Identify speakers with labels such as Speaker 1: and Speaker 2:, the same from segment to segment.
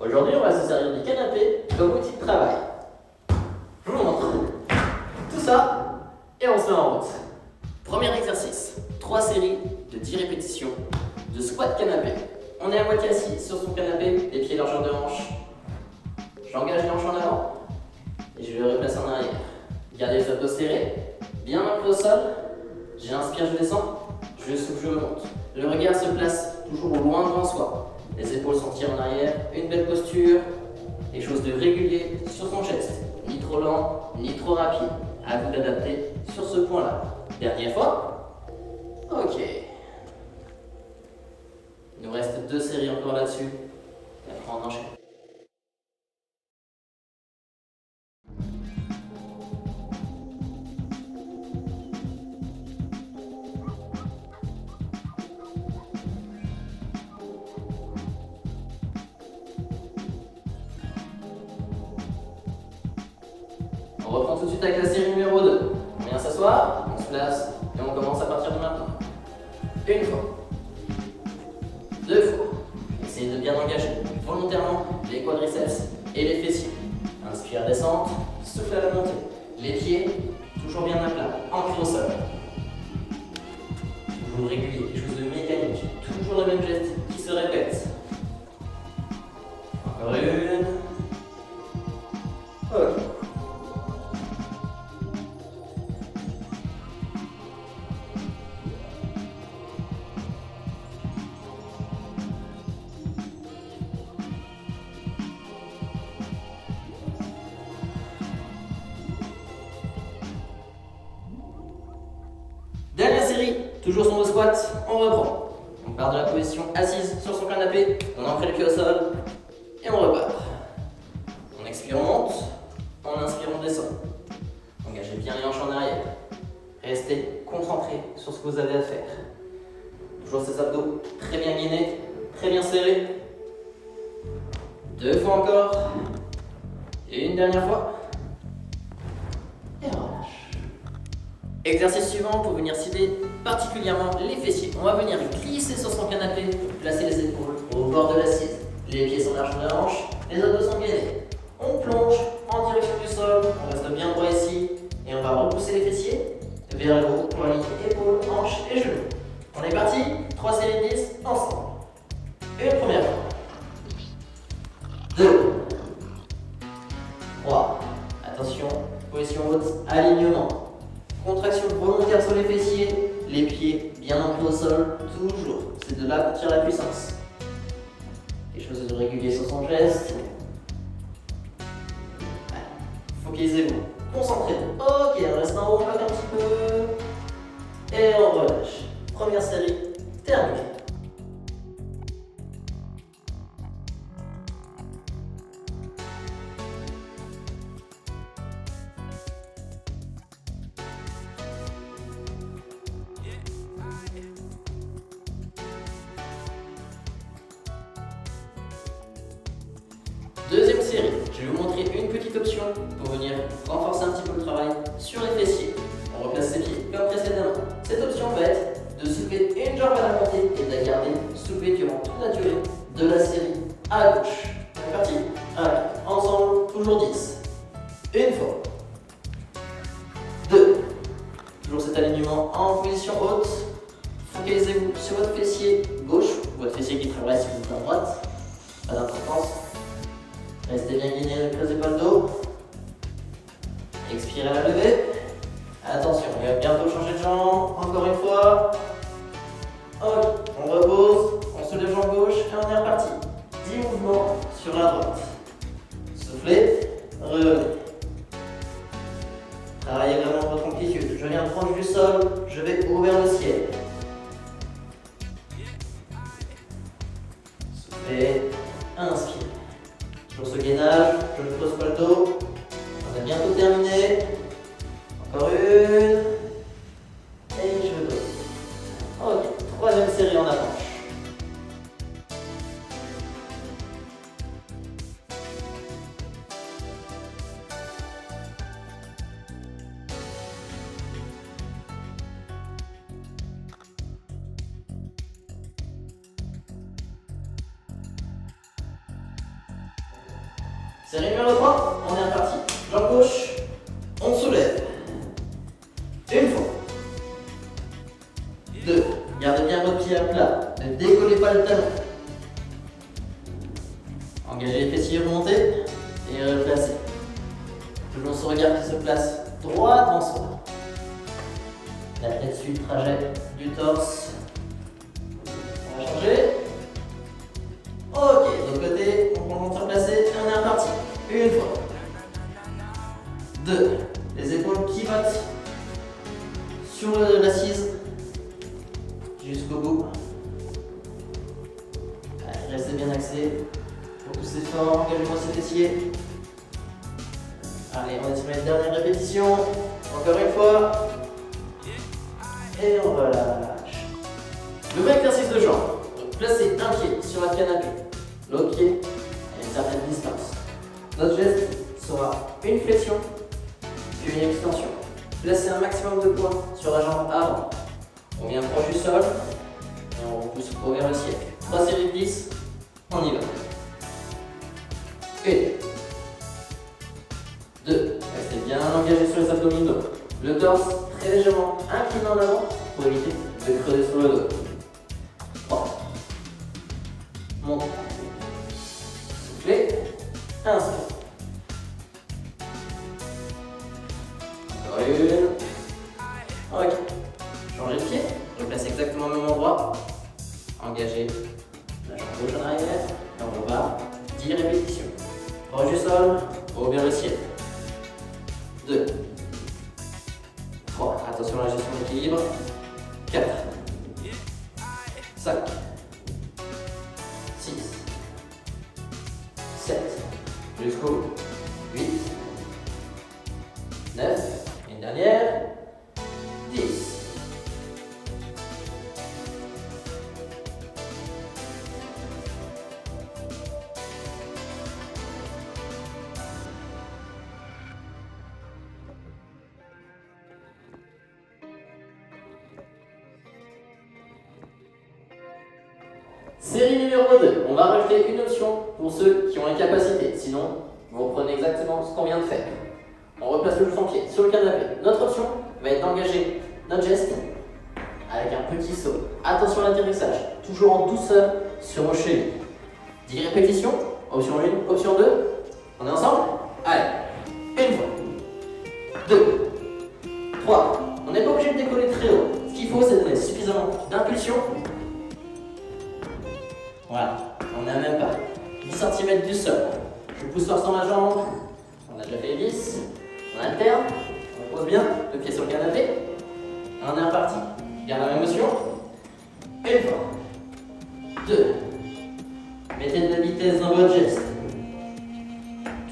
Speaker 1: Aujourd'hui, on va se servir du canapé comme outil de travail. Je vous montre tout ça et on se met en route. Premier exercice, 3 séries de 10 répétitions de squat canapé. On est à moitié assis sur son canapé, les pieds largeur de hanche. J'engage les hanches en avant et je les replace en arrière. Gardez les abdos serrés, bien ancrés au sol. J'inspire, je descends, je souffle, je monte. Le regard se place toujours au loin devant soi. Les épaules sont tirées en arrière, une belle posture, quelque chose de régulier sur son geste. Ni trop lent, ni trop rapide. À vous d'adapter sur ce point-là. Dernière fois. Ok. Il nous reste 2 séries encore là-dessus. Et après on enchaîne. On reprend tout de suite avec la série numéro 2. On vient s'asseoir, on se place et on commence à partir de maintenant. Une fois. 2 fois. Essayez de bien engager volontairement les quadriceps et les fessiers. Inspire, descente, souffle à la montée. Les pieds, toujours bien à plat, ancrés au sol. Toujours régulier, quelque chose de mécanique. Toujours le même geste qui se répète. Encore une. Ok. Dernière série, toujours sur nos squats, on reprend. On part de la position assise sur son canapé, on ancre les pieds au sol et on repart. On expire, on monte, on inspire, on descend. Engagez bien les hanches en arrière. Restez concentré sur ce que vous avez à faire. Toujours ces abdos très bien gainés, très bien serrés. 2 fois encore. Et une dernière fois. Et on relâche. Exercice suivant pour venir cibler particulièrement les fessiers. On va venir glisser sur son canapé, placer les épaules au bord de l'assiette. Les pieds sont larges de la hanche, les abdos sont gainés. On plonge en direction du sol, on reste bien droit ici et on va repousser les fessiers vers le haut pour aligner épaules, hanches et genoux. On est parti, 3 séries de 10 ensemble. Une première fois. 2. 3. Attention, position haute, alignement. Contraction volontaire sur les fessiers, les pieds bien ancrés au sol, toujours. C'est de là qu'on tire la puissance. Quelque chose de régulier sur son geste. Focalisez-vous, concentrez-vous. Ok, on reste en haut, on bloque un petit peu. Et on relâche. Première série, terminée. Deuxième série, je vais vous montrer une petite option pour venir renforcer un petit peu le travail sur les fessiers. On replace ses pieds comme précédemment. Cette option va être de soulever une jambe à la montée et de la garder soulevée durant toute la durée de la série à gauche. On est parti? Allez, ensemble, toujours 10. Une fois. 2. Toujours cet alignement en position haute. Focalisez-vous sur votre fessier gauche, votre fessier qui travaille si vous êtes à droite. Pas d'importance. Restez bien gainé avec les épaules d'eau. Expirez à la levée. Attention, on va bientôt changer de jambe. Encore une fois. Ok, on repose, on soulève jambe gauche et on est reparti. 10 mouvements sur la droite. Soufflez, revenez. Travaillez vraiment votre amplitude. Je viens proche du sol, je vais ouvrir le ciel. Soufflez, inspirez. Sur ce gainage, je ne creuse pas le dos. On a bientôt terminé. Encore une. Et je dose. Ok, 3e série en approche. Série numéro 3, on est reparti. Jambe gauche, on soulève. Une fois. 2. Gardez bien votre pied à plat. Ne décollez pas le talon. Engagez les fessiers, remontez et replacez. Toujours ce regard qui se place droit devant soi. La tête suit le trajet du torse. On va changer. Ok, de l'autre côté, on commence à replacer et on est reparti. Une fois. 2. Les épaules pivotent sur l'assise jusqu'au bout. Allez, restez bien axé. Pour pousser fort, engagez-moi ces fessiers. Allez, on est sur la dernière répétition. Encore une fois. Et on relâche. Nouvel exercice de jambes. Donc, placez un pied sur la canapé, l'autre pied à une certaine distance. Notre geste sera une flexion puis une extension. Placez un maximum de poids sur la jambe avant. On vient proche du sol et on repousse vers le ciel. 3 séries de 10, on y va. 1, 2, restez bien engagé sur les abdominaux. Le torse très légèrement incliné en avant pour éviter de creuser sur le dos. 3, monte, soufflez, inspire. Encore une. Ok. Changez de pied, replacez exactement au même endroit. Engagez la jambe gauche en arrière et on repart. 10 répétitions. Proche du sol, haut vers le ciel. 2, 3, attention à la gestion de l'équilibre. 4, 5, 6, 7, jusqu'au bout. 8, 9, une dernière, 10. Série numéro 2, on va rajouter une option pour ceux qui ont l'incapacité, sinon vous reprenez exactement ce qu'on vient de faire. On replace le son pied sur le canapé. Notre option va être d'engager notre geste avec un petit saut. Attention à l'atterrissage, toujours en douceur sur vos chevilles. 10 répétitions, option 1, option 2. On est ensemble? Allez, une fois, 2, 3. On n'est pas obligé de décoller très haut. Ce qu'il faut, c'est donner suffisamment d'impulsion. Voilà, on n'a même pas 10 cm du sol. Je pousse fort sur ma jambe. On a déjà fait 10. On alterne. On pose bien, le pied sur le canapé. On est reparti. Garde la même motion. Une fois. 2. Mettez de la vitesse dans votre geste.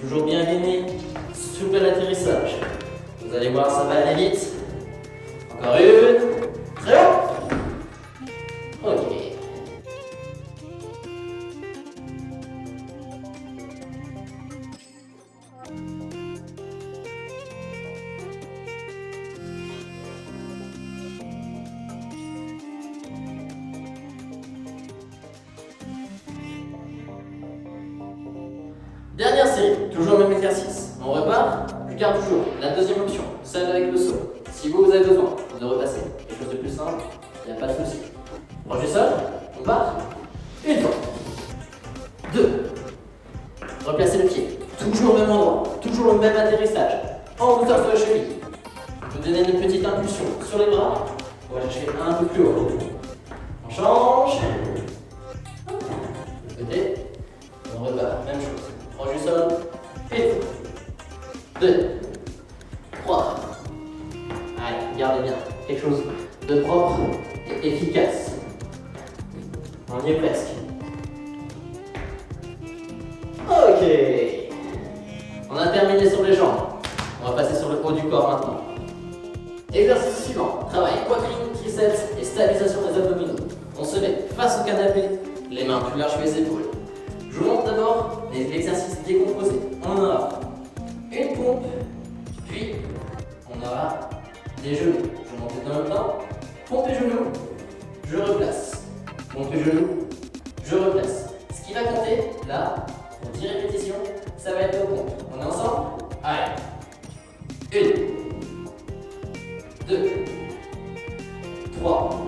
Speaker 1: Toujours bien gainé. Souple à l'atterrissage. Vous allez voir, ça va aller vite. Encore une. Très haut. Ok. Dernière série, toujours le même exercice. On repart, je garde toujours la deuxième option, celle avec le saut. Si vous avez besoin de repasser quelque chose de plus simple, il n'y a pas de souci. Proche du sol, on part. Une fois. 2. Replacez le pied, toujours au même endroit, toujours le même atterrissage. En douceur sur la cheville. Vous donnez une petite impulsion sur les bras. On va chercher un peu plus haut. On change. De côté. On repart, même chose. Proche du sol. 1, 2, 3. Allez, gardez bien. Quelque chose de propre et efficace. On y est presque. Ok. On a terminé sur les jambes. On va passer sur le haut du corps maintenant. Exercice suivant. Travail poitrine, triceps et stabilisation des abdominaux. On se met face au canapé, les mains plus larges que les épaules. Je vous montre d'abord l'exercice décomposé. On aura une pompe, puis on aura des genoux. Je monte en même temps. Pompe et genoux, je replace. Pompe et genoux, je replace. Ce qui va compter là, pour 10 répétitions, ça va être au compte. On est ensemble? Allez. 1, 2, 3.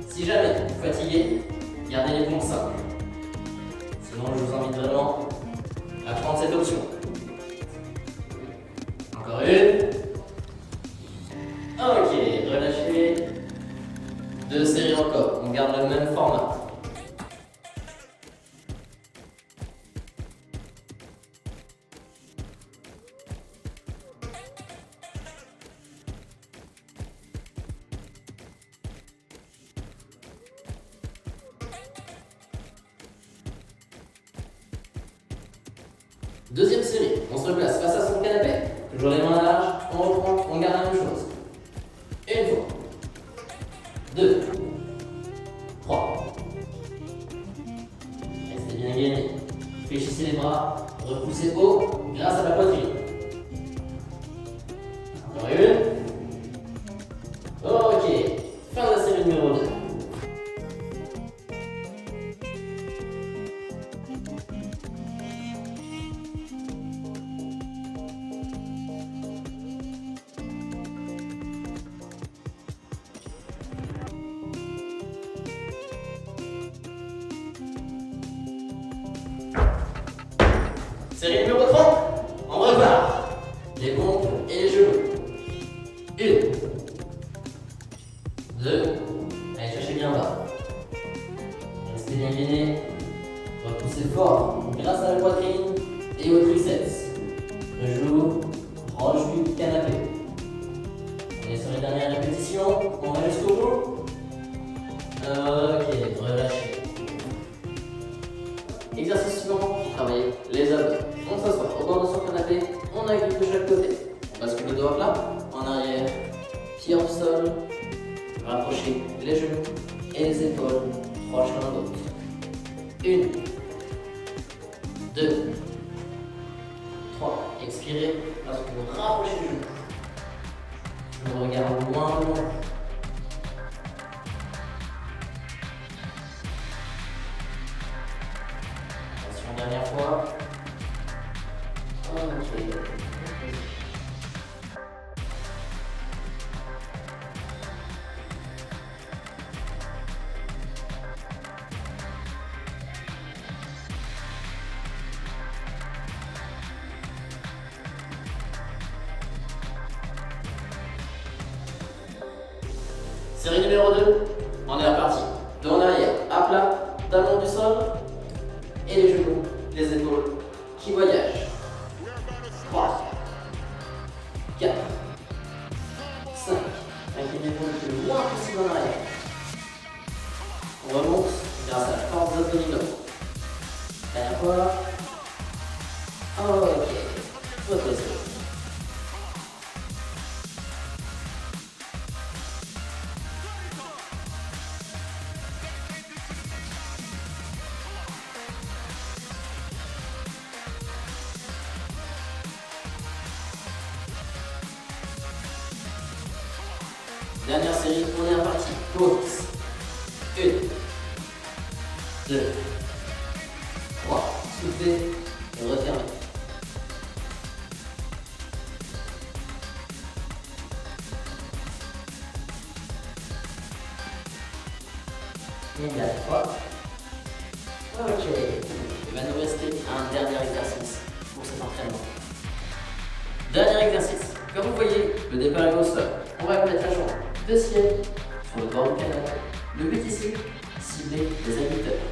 Speaker 1: Si jamais vous fatiguez, gardez les pompes simples. Sinon, je vous invite vraiment à prendre cette option. Encore une. Ok, relâchez. 2 séries encore. On garde le même format. Deuxième série, on se replace face à son canapé, toujours les mains larges, on reprend, on garde la même chose. Une fois, 2, 3. Restez bien gainé. Fléchissez les bras, repoussez haut grâce à la poitrine. Encore une. Ok, fin de la série numéro 2. Série numéro 30, on repart. Les pompes et les genoux. 1, 2, allez cherchez bien bas. Restez bien gainé. Repoussez fort grâce à la poitrine et aux triceps. Le genou proche du canapé. On est sur les dernières répétitions, on va jusqu'au bout. Ok, relâchez. Exercice suivant, travailler les abdos. On s'assoit au bord de son canapé, on agrippe de chaque côté. On bascule le dos à plat, en arrière, pied au sol, rapprochez les genoux et les épaules proches l'un de l'autre. 1, 2, 3. Expirez lorsque vous rapprochez les genoux. Je me regarde loin de loin. Attention, dernière fois. Ok. Série numéro 2, on est reparti. Dos en arrière, à plat, talon du sol, et les genoux, les épaules qui voyagent. 3, 4, 5. Avec les épaules le moins possible en arrière. On remonte grâce à la force abdominaux. Dernière fois. Ok, reposez. Dernière série, on est reparti. Pause. 1, 2, 3. Soufflez et refermez. Et la 3. Ok. Il va nous rester un dernier exercice pour cet entraînement. Dernier exercice. Comme vous voyez, le départ est au sol. On va mettre la jambe de ciel sur le bord du canapé. Le but ici, cibler les adducteurs.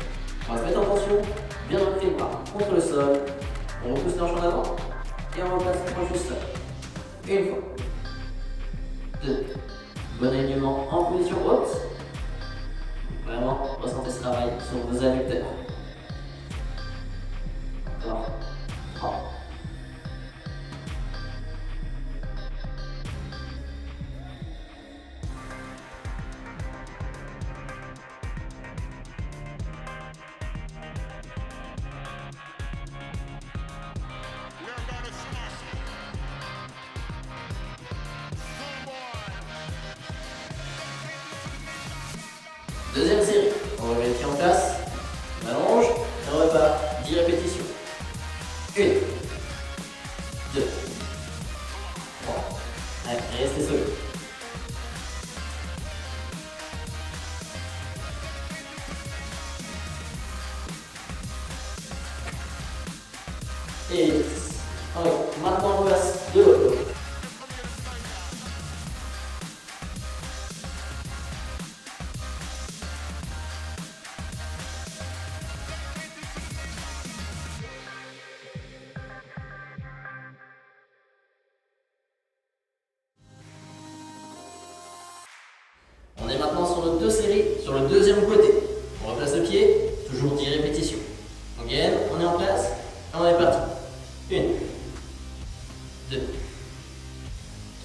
Speaker 1: On va se mettre en tension, bien ancrer les bras contre le sol. On repousse l'anche en avant et on repasse proche du sol. Une fois. 2. Bon alignement en position haute. Vraiment, ressentez ce travail sur vos adducteurs. Encore. 3. Deuxième série, on remet les pieds en place, on allonge, et on repart, 10 répétitions. 1, Et 10. Ok, maintenant on passe de l'autre côté. On est maintenant sur nos deux séries, sur le deuxième côté. On replace le pied, toujours 10 répétitions. On gaine, on est en place, et on est parti. 1, 2,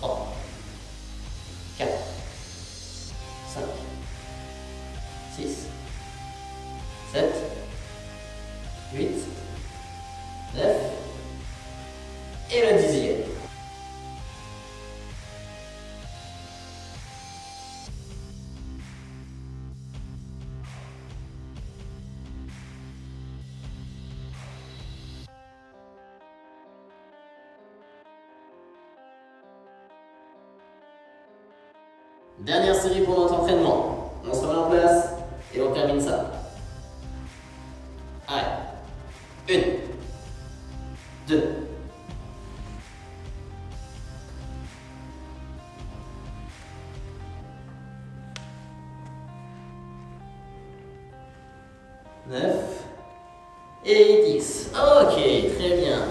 Speaker 1: 3, 4, 5, 6, 7, 8, 9, et le 10e. Dernière série pour notre entraînement. On se remet en place et on termine ça. Allez. 1, 2, 9 et 10. Ok, très bien.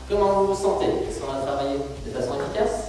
Speaker 1: Comment vous vous sentez? Est-ce qu'on a travaillé de façon efficace?